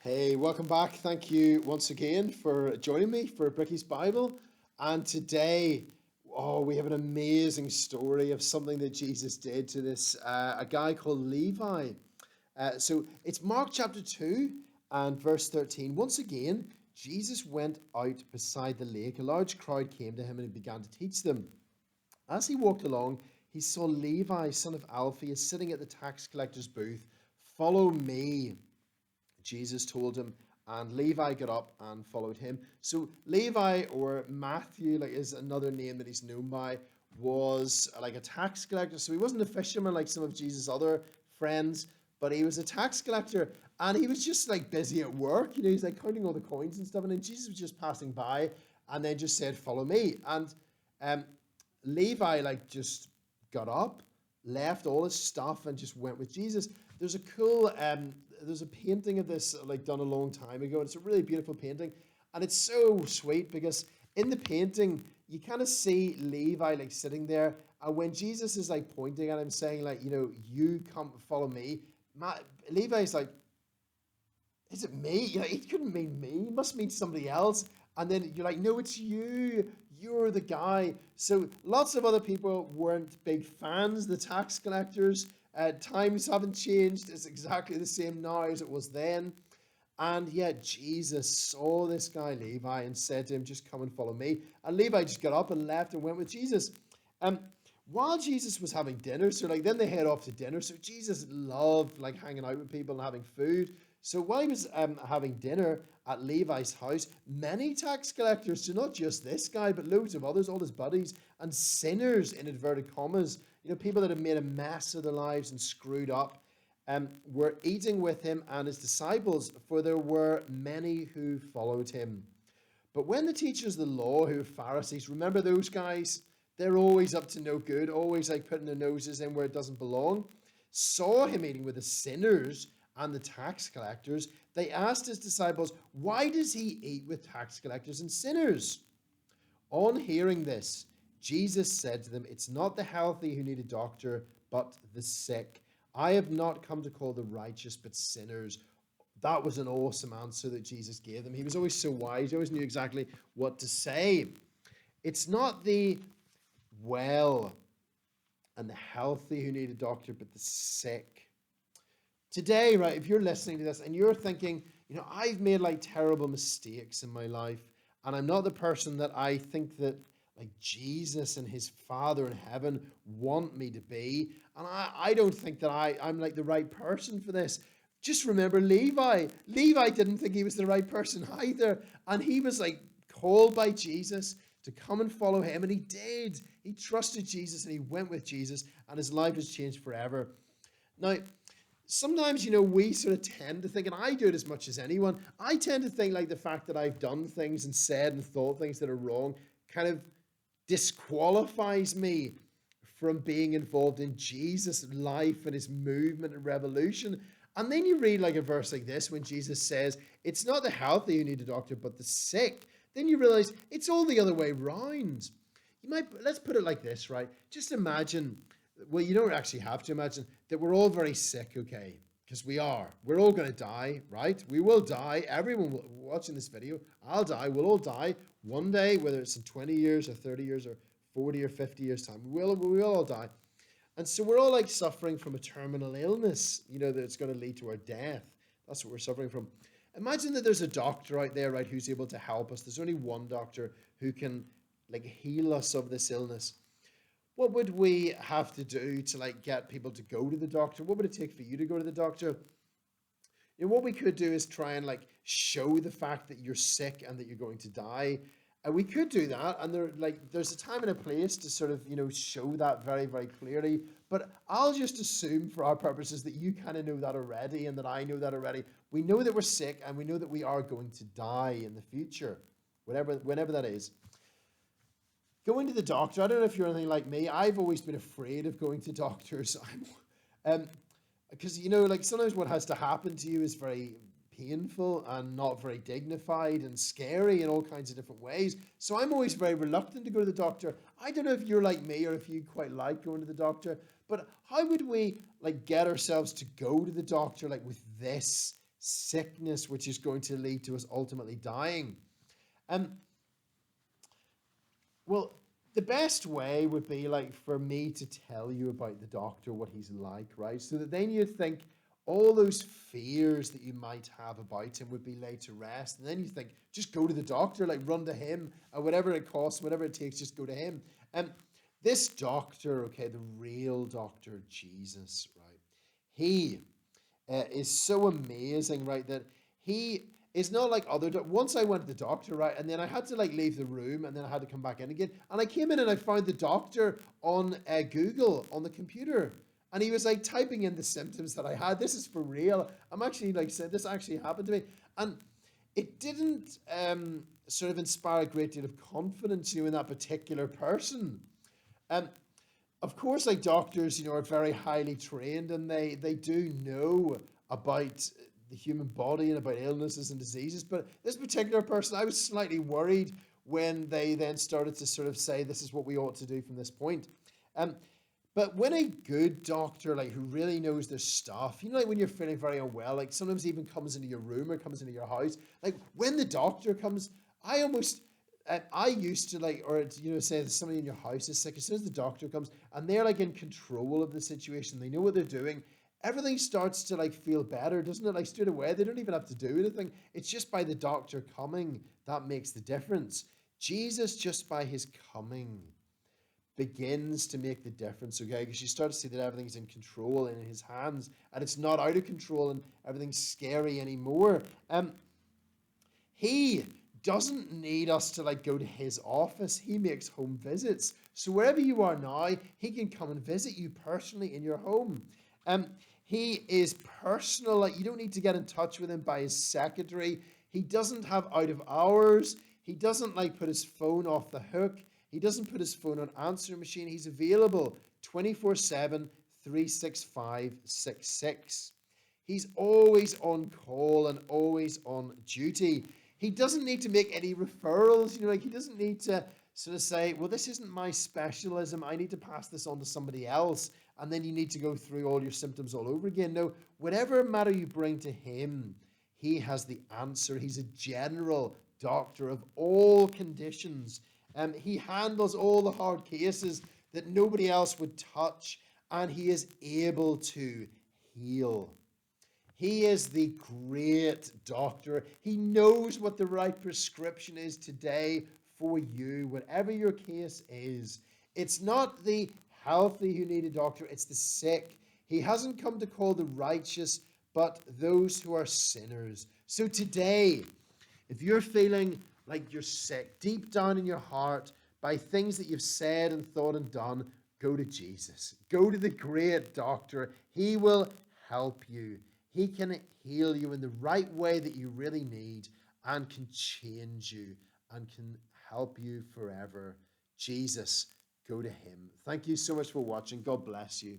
Hey, welcome back. Thank you once again for joining me for Bricky's Bible. And today, we have an amazing story of something that Jesus did to this a guy called Levi. So it's Mark chapter 2 and verse 13. Once again, Jesus went out beside the lake. A large crowd came to him and he began to teach them. As he walked along, he saw Levi, son of Alphaeus, sitting at the tax collector's booth. Follow me, Jesus told him, and Levi got up and followed him. So Levi, or Matthew, like is another name that he's known by, was like a tax collector. So he wasn't a fisherman like some of Jesus' other friends, but he was a tax collector, and he was just like busy at work. He's like counting all the coins and stuff, and then Jesus was just passing by, and then just said, "Follow me." And um, Levi like just got up, left all his stuff, and just went with Jesus. There's a cool there's a painting of this like done a long time ago, and it's a really beautiful painting, and it's so sweet because in the painting you kind of see Levi like sitting there, and when Jesus is like pointing at him, saying like, you come follow me, Levi's like, is it me? It couldn't mean me. It must mean somebody else. And then you're like, no, it's you. You're the guy. So lots of other people weren't big fans. The tax collectors. Times haven't changed. It's exactly the same now as it was then. And yet Jesus saw this guy Levi and said to him, just come and follow me. And Levi just got up and left and went with Jesus. Um, while Jesus was having dinner, so like then they head off to dinner. So Jesus loved like hanging out with people and having food. So while he was having dinner at Levi's house, many tax collectors, so not just this guy, but loads of others, all his buddies, and sinners in inverted commas, people that had made a mess of their lives and screwed up, were eating with him and his disciples, for there were many who followed him. But when the teachers of the law, who were Pharisees, remember those guys? They're always up to no good, always like putting their noses in where it doesn't belong, saw him eating with the sinners and the tax collectors, they asked his disciples, why does he eat with tax collectors and sinners? On hearing this, Jesus said to them, it's not the healthy who need a doctor, but the sick. I have not come to call the righteous, but sinners. That was an awesome answer that Jesus gave them. He was always so wise. He always knew exactly what to say. It's not the well and the healthy who need a doctor, but the sick. Today, right, if you're listening to this and you're thinking, I've made like terrible mistakes in my life, and I'm not the person that I think that like Jesus and his Father in heaven want me to be, and I don't think that I'm like the right person for this. Just remember Levi. Levi didn't think he was the right person either, and he was like called by Jesus to come and follow him, and he did. He trusted Jesus and he went with Jesus, and his life has changed forever. Now, sometimes, we sort of tend to think, and I do it as much as anyone, I tend to think like the fact that I've done things and said and thought things that are wrong kind of disqualifies me from being involved in Jesus' life and his movement and revolution. And then you read like a verse like this when Jesus says, it's not the healthy who need a doctor, but the sick. Then you realize it's all the other way round. Let's put it like this, right? Just imagine, well, you don't actually have to imagine that we're all very sick, okay? Because we are. We're all going to die, right? We will die. Everyone watching this video, I'll die. We'll all die one day, whether it's in 20 years or 30 years or 40 or 50 years' time. We will all die. And so we're all like suffering from a terminal illness, that's going to lead to our death. That's what we're suffering from. Imagine that there's a doctor out there, right, who's able to help us. There's only one doctor who can like heal us of this illness. What would we have to do to like get people to go to the doctor? What would it take for you to go to the doctor? What we could do is try and like show the fact that you're sick and that you're going to die. And we could do that, and there's a time and a place to sort of show that very, very clearly. But I'll just assume for our purposes that you kind of know that already, and that I know that already. We know that we're sick, and we know that we are going to die in the future, whenever that is. Going to the doctor, I don't know if you're anything like me. I've always been afraid of going to doctors. Because, like sometimes what has to happen to you is very painful and not very dignified and scary in all kinds of different ways. So I'm always very reluctant to go to the doctor. I don't know if you're like me or if you quite like going to the doctor, but how would we like get ourselves to go to the doctor like with this sickness, which is going to lead to us ultimately dying. Um, well, the best way would be like for me to tell you about the doctor, what he's like, right? So that then you'd think all those fears that you might have about him would be laid to rest. And then you think, just go to the doctor, like run to him, or whatever it costs, whatever it takes, just go to him. And this doctor, okay, the real doctor, Jesus, right? He is so amazing, right? That he is not like other. Once I went to the doctor, right, and then I had to like leave the room, and then I had to come back in again. And I came in and I found the doctor on Google on the computer, and he was like typing in the symptoms that I had. This is for real. I'm actually like said this actually happened to me, and it didn't sort of inspire a great deal of confidence, in that particular person. Um, of course, like doctors, are very highly trained, and they do know about the human body and about illnesses and diseases. But this particular person, I was slightly worried when they then started to sort of say, this is what we ought to do from this point. Um, but when a good doctor, like who really knows their stuff, like when you're feeling very unwell, like sometimes even comes into your room or comes into your house, like when the doctor comes, I almost, I used to like, or say that somebody in your house is sick, as soon as the doctor comes and they're like in control of the situation, they know what they're doing, everything starts to like feel better, doesn't it? Like straight away, they don't even have to do anything. It's just by the doctor coming that makes the difference. Jesus, just by his coming, begins to make the difference, okay? Because you start to see that everything's in control and in his hands, and it's not out of control and everything's scary anymore. He doesn't need us to like go to his office. He makes home visits. So wherever you are now, he can come and visit you personally in your home. He is personal. Like you don't need to get in touch with him by his secretary. He doesn't have out of hours. He doesn't like put his phone off the hook. He doesn't put his phone on answer machine. He's available 24/7, 365/66. He's always on call and always on duty. He doesn't need to make any referrals. Like he doesn't need to sort of say, well, this isn't my specialism. I need to pass this on to somebody else. And then you need to go through all your symptoms all over again. No, whatever matter you bring to him, he has the answer. He's a general doctor of all conditions. He handles all the hard cases that nobody else would touch, and he is able to heal. He is the great doctor. He knows what the right prescription is today for you, whatever your case is. It's not the healthy who need a doctor, it's the sick. He hasn't come to call the righteous, but those who are sinners. So today, if you're feeling like you're sick deep down in your heart by things that you've said and thought and done, go to Jesus. Go to the great doctor. He will help you. He can heal you in the right way that you really need and can change you and can help you forever. Jesus, go to him. Thank you so much for watching. God bless you.